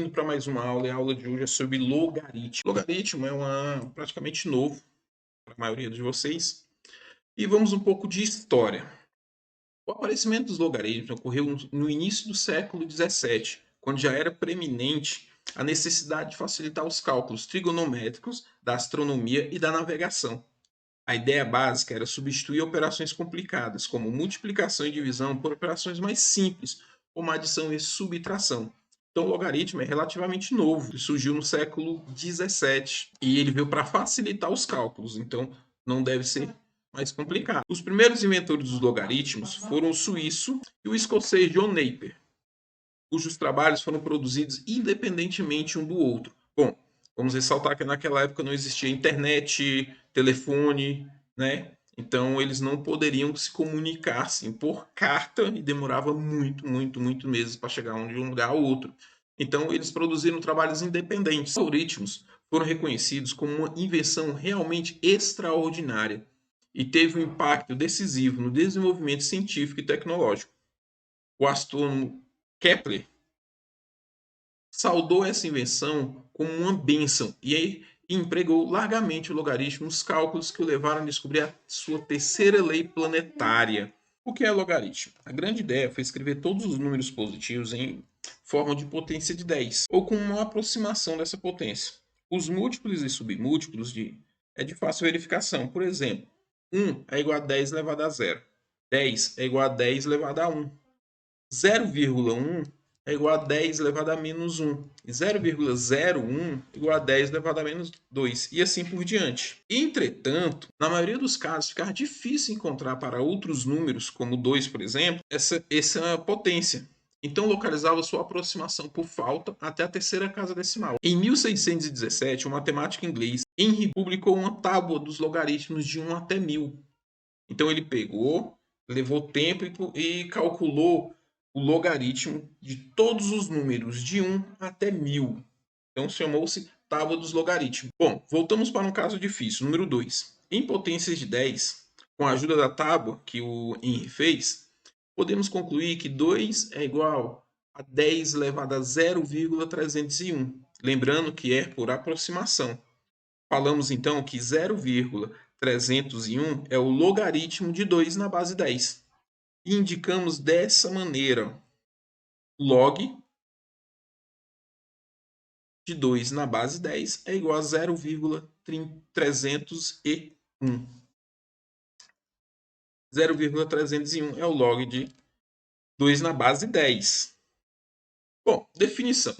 bem-vindo para mais uma aula. E a aula de hoje é sobre logaritmo. Logaritmo é praticamente novo para a maioria de vocês. E vamos um pouco de história. O aparecimento dos logaritmos ocorreu no início do século XVII, quando já era preeminente a necessidade de facilitar os cálculos trigonométricos da astronomia e da navegação. A ideia básica era substituir operações complicadas, como multiplicação e divisão, por operações mais simples, como adição e subtração. Então, o logaritmo é relativamente novo, ele surgiu no século XVII e ele veio para facilitar os cálculos, então não deve ser mais complicado. Os primeiros inventores dos logaritmos foram o suíço e o escocês John Napier, cujos trabalhos foram produzidos independentemente um do outro. Bom, vamos ressaltar que naquela época não existia internet, telefone, né? Então eles não poderiam se comunicar assim, por carta e demorava muito meses para chegar de um lugar ao outro. Então eles produziram trabalhos independentes. Os algoritmos foram reconhecidos como uma invenção realmente extraordinária e teve um impacto decisivo no desenvolvimento científico e tecnológico. O astrônomo Kepler saudou essa invenção como uma bênção e empregou largamente o logaritmo nos cálculos que o levaram a descobrir a sua terceira lei planetária. O que é logaritmo? A grande ideia foi escrever todos os números positivos em forma de potência de 10, ou com uma aproximação dessa potência. Os múltiplos e submúltiplos é de fácil verificação. Por exemplo, 1 é igual a 10 elevado a 0. 10 é igual a 10 elevado a 1. 0,1 é igual a 10 elevado a menos 1. E 0,01 é igual a 10 elevado a menos 2. E assim por diante. Entretanto, na maioria dos casos, ficar difícil encontrar para outros números, como 2, por exemplo, essa potência. Então localizava sua aproximação por falta até a terceira casa decimal. Em 1617, o matemático inglês Henry publicou uma tábua dos logaritmos de 1 até 1000. Então ele pegou, levou tempo e calculou o logaritmo de todos os números de 1 até 1000. Então chamou-se tábua dos logaritmos. Bom, voltamos para um caso difícil, número 2. Em potências de 10, com a ajuda da tábua que o Henry fez, podemos concluir que 2 é igual a 10 elevado a 0,301. Lembrando que é por aproximação. Falamos então que 0,301 é o logaritmo de 2 na base 10. E indicamos dessa maneira: log de 2 na base 10 é igual a 0,301. 0,301 é o log de 2 na base 10. Bom, definição.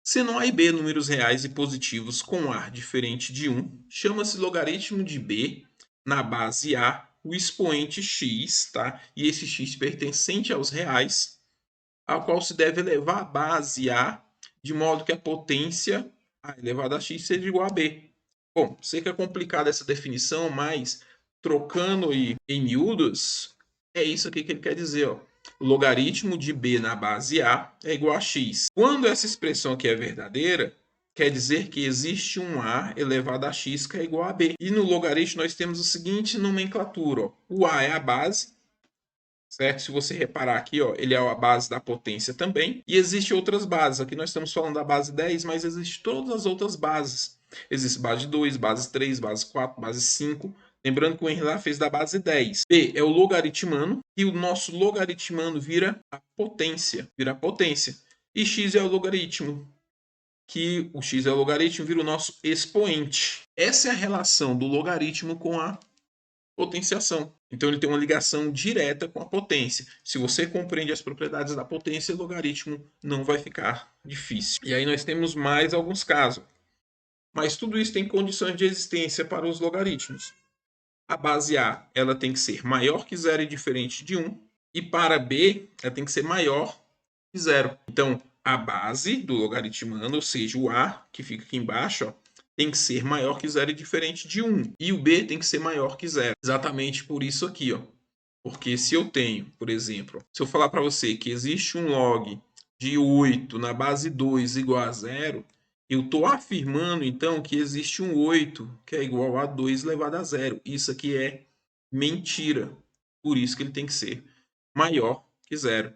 Sendo A e B números reais e positivos com ar diferente de 1, chama-se logaritmo de B na base A o expoente x, tá? E esse x pertencente aos reais, ao qual se deve elevar a base A, de modo que a potência A elevada a x seja igual a B. Bom, sei que é complicada essa definição, mas trocando em miúdos, é isso aqui que ele quer dizer, ó. O logaritmo de B na base A é igual a x. Quando essa expressão aqui é verdadeira, quer dizer que existe um A elevado a x que é igual a B. E no logaritmo nós temos a seguinte nomenclatura. Ó. O A é a base, certo? Se você reparar aqui, ó, ele é a base da potência também. E existem outras bases. Aqui nós estamos falando da base 10, mas existem todas as outras bases. Existe base 2, base 3, base 4, base 5. Lembrando que o Henry lá fez da base 10. B é o logaritmano e o nosso logaritmano vira a potência. E x é o logaritmo, que o x é o logaritmo, vira o nosso expoente. Essa é a relação do logaritmo com a potenciação. Então ele tem uma ligação direta com a potência. Se você compreende as propriedades da potência, o logaritmo não vai ficar difícil. E aí nós temos mais alguns casos. Mas tudo isso tem condições de existência para os logaritmos. A base A ela tem que ser maior que 0 e diferente de 1. E para B, ela tem que ser maior que 0. Então, a base do logaritmano, ou seja, o A, que fica aqui embaixo, ó, tem que ser maior que 0 e diferente de 1. E o B tem que ser maior que 0. Exatamente por isso aqui, ó. Porque se eu tenho, por exemplo, se eu falar para você que existe um log de 8 na base 2 igual a 0, eu estou afirmando, então, que existe um 8 que é igual a 2 elevado a 0. Isso aqui é mentira. Por isso que ele tem que ser maior que 0.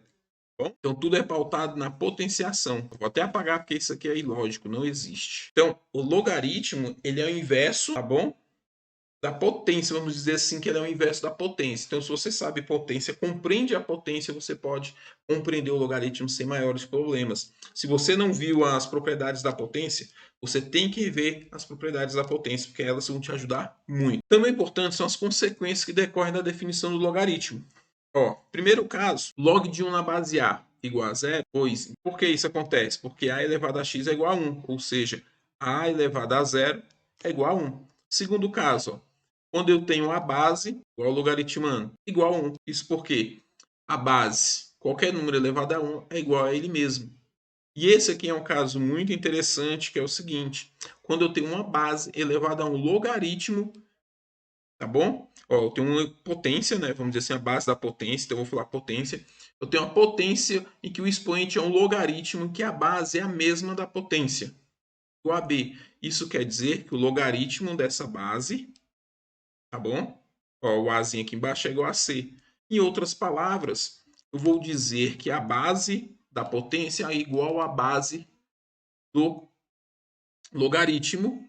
Bom, então tudo é pautado na potenciação. Vou até apagar porque isso aqui é ilógico, não existe. Então, o logaritmo, ele é o inverso, tá bom? Da potência, vamos dizer assim, que ele é o inverso da potência. Então, se você sabe potência, compreende a potência, você pode compreender o logaritmo sem maiores problemas. Se você não viu as propriedades da potência, você tem que ver as propriedades da potência, porque elas vão te ajudar muito. Também importante são as consequências que decorrem da definição do logaritmo. Ó, primeiro caso, log de 1 na base A igual a zero. Pois, por que isso acontece? Porque A elevado a x é igual a 1, ou seja, A elevado a zero é igual a 1. Segundo caso, ó, quando eu tenho a base, igual ao logaritmando, igual a 1. Isso porque a base, qualquer número elevado a 1, é igual a ele mesmo. E esse aqui é um caso muito interessante, que é o seguinte. Quando eu tenho uma base elevada a um logaritmo, tá bom? Ó, eu tenho uma potência, né? Vamos dizer assim, a base da potência, então eu vou falar potência. Eu tenho uma potência em que o expoente é um logaritmo, que a base é a mesma da potência, igual a b. Isso quer dizer que o logaritmo dessa base, tá bom? Ó, o azinho aqui embaixo é igual a c. Em outras palavras, eu vou dizer que a base da potência é igual à base do logaritmo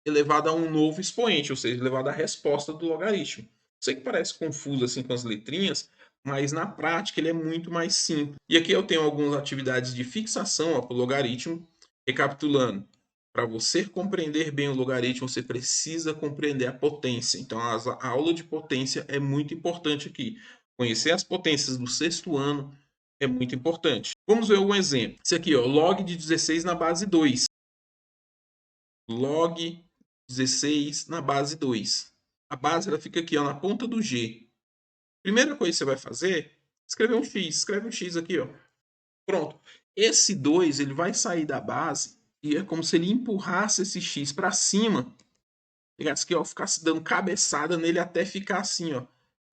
elevado a um novo expoente, ou seja, elevado à resposta do logaritmo. Sei que parece confuso assim com as letrinhas, mas na prática ele é muito mais simples. E aqui eu tenho algumas atividades de fixação para o logaritmo. Recapitulando, para você compreender bem o logaritmo, você precisa compreender a potência. Então, a aula de potência é muito importante aqui. Conhecer as potências do sexto ano é muito importante. Vamos ver um exemplo. Esse aqui, ó, log de 16 na base 2. Log 16 na base 2. A base ela fica aqui, ó, na ponta do G. Primeira coisa que você vai fazer, escrever um X. Escreve um X aqui, ó. Pronto. Esse 2 ele vai sair da base e é como se ele empurrasse esse X para cima. Pegasse aqui, ó, ficasse dando cabeçada nele até ficar assim, ó.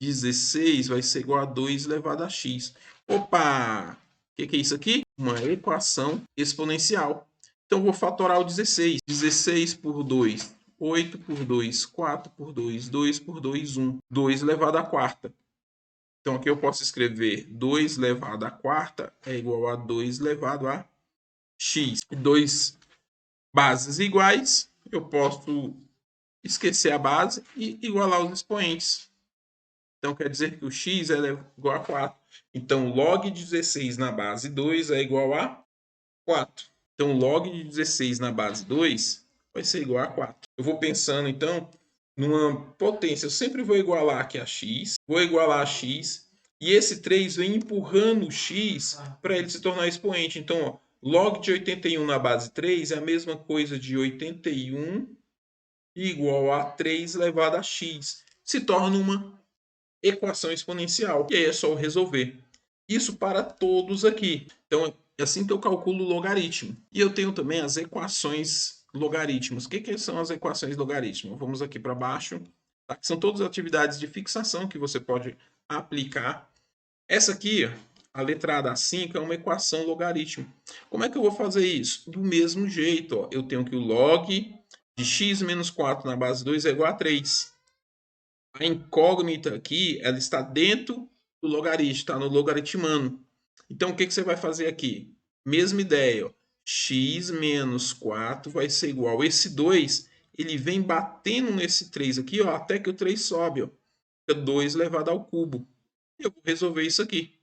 16 vai ser igual a 2 elevado a x. Opa! O que é isso aqui? Uma equação exponencial. Então, eu vou fatorar o 16. 16 por 2, 8 por 2, 4 por 2, 2 por 2, 1. 2 elevado à quarta. Então, aqui eu posso escrever 2 elevado à quarta é igual a 2 elevado a x. Dois bases iguais, eu posso esquecer a base e igualar os expoentes. Então, quer dizer que o x é igual a 4. Então, log de 16 na base 2 é igual a 4. Então, log de 16 na base 2 vai ser igual a 4. Eu vou pensando, então, numa potência. Eu sempre vou igualar aqui a x, vou igualar a x, e esse 3 vem empurrando o x para ele se tornar expoente. Então, ó, log de 81 na base 3 é a mesma coisa de 81 igual a 3 elevado a x. Se torna uma equação exponencial. E aí é só resolver. Isso para todos aqui. Então, é assim que eu calculo o logaritmo. E eu tenho também as equações logaritmos. O que são as equações logaritmos? Vamos aqui para baixo. Tá? São todas atividades de fixação que você pode aplicar. Essa aqui, a letrada 5, é uma equação logaritmo. Como é que eu vou fazer isso? Do mesmo jeito. Ó, eu tenho que o log de x menos 4 na base 2 é igual a 3. A incógnita aqui, ela está dentro do logaritmo, está no logaritmando. Então, o que você vai fazer aqui? Mesma ideia, ó. X menos 4 vai ser igual a esse 2, ele vem batendo nesse 3 aqui, ó, até que o 3 sobe, ó. Fica 2 elevado ao cubo. Eu vou resolver isso aqui.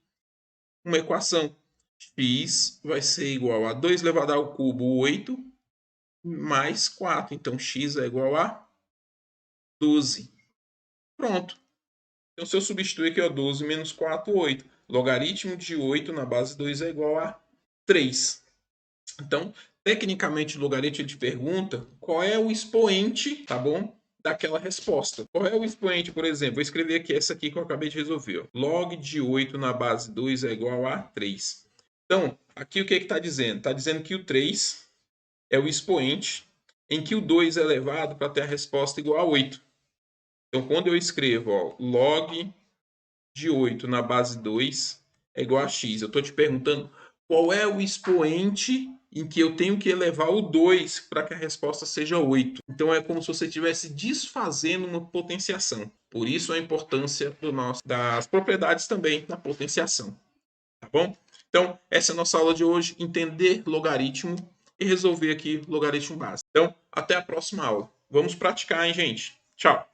Uma equação. X vai ser igual a 2 elevado ao cubo, 8, mais 4. Então, x é igual a 12. Pronto. Então, se eu substituir aqui, ó, 12 menos 4, 8. Logaritmo de 8 na base 2 é igual a 3. Então, tecnicamente, o logaritmo te pergunta qual é o expoente, tá bom? Daquela resposta. Qual é o expoente, por exemplo? Vou escrever aqui essa aqui que eu acabei de resolver. Ó. Log de 8 na base 2 é igual a 3. Então, aqui o que está dizendo? Está dizendo que o 3 é o expoente em que o 2 é elevado para ter a resposta igual a 8. Então, quando eu escrevo ó, log de 8 na base 2 é igual a x. Eu estou te perguntando qual é o expoente em que eu tenho que elevar o 2 para que a resposta seja 8. Então, é como se você estivesse desfazendo uma potenciação. Por isso, a importância das propriedades também da potenciação. Tá bom? Então, essa é a nossa aula de hoje, entender logaritmo e resolver aqui logaritmo básico. Então, até a próxima aula. Vamos praticar, hein, gente? Tchau!